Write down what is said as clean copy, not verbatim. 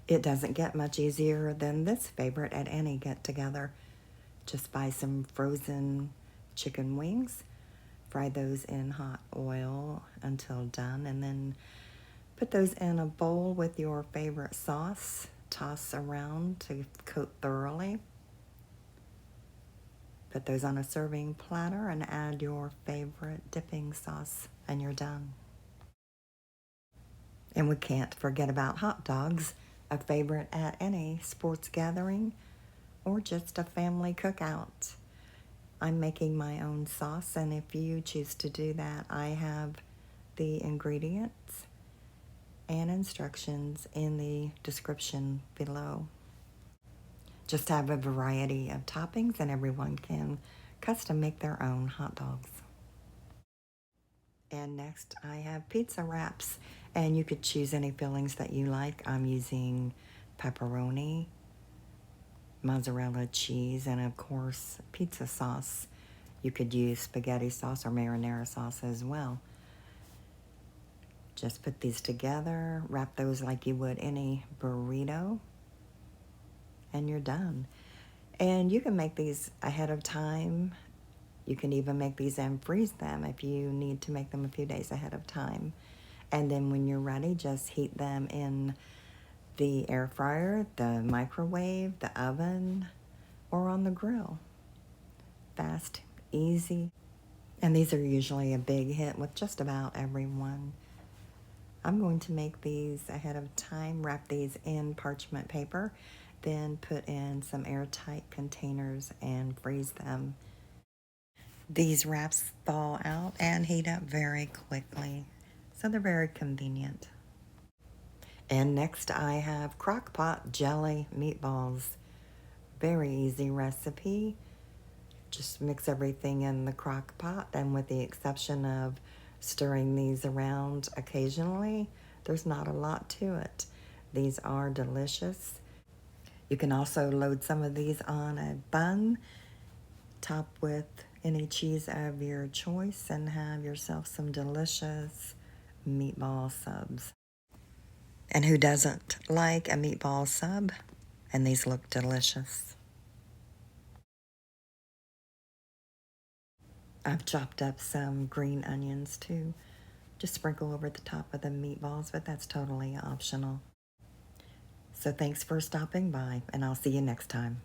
It doesn't get much easier than this favorite at any get-together. Just buy some frozen chicken wings, fry those in hot oil until done, and then put those in a bowl with your favorite sauce. Toss around to coat thoroughly. Put those on a serving platter and add your favorite dipping sauce, and you're done. And we can't forget about hot dogs, a favorite at any sports gathering or just a family cookout. I'm making my own sauce, and if you choose to do that, I have the ingredients and instructions in the description below. Just have a variety of toppings, and everyone can custom make their own hot dogs. And next I have pizza wraps, and you could choose any fillings that you like. I'm using pepperoni, mozzarella cheese, and of course pizza sauce. You could use spaghetti sauce or marinara sauce as well. Just put these together, wrap those like you would any burrito, and you're done. And you can make these ahead of time. You can even make these and freeze them if you need to make them a few days ahead of time. And then when you're ready, just heat them in the air fryer, the microwave, the oven, or on the grill. Fast, easy. And these are usually a big hit with just about everyone. I'm going to make these ahead of time, wrap these in parchment paper, then put in some airtight containers and freeze them. These wraps thaw out and heat up very quickly, so they're very convenient. And next I have Crockpot Jelly Meatballs. Very easy recipe. Just mix everything in the crock pot, and with the exception of stirring these around occasionally, there's not a lot to it. These are delicious. You can also load some of these on a bun, top with any cheese of your choice, and have yourself some delicious meatball subs. And who doesn't like a meatball sub? And these look delicious. I've chopped up some green onions too. Just sprinkle over the top of the meatballs, but that's totally optional. So thanks for stopping by, and I'll see you next time.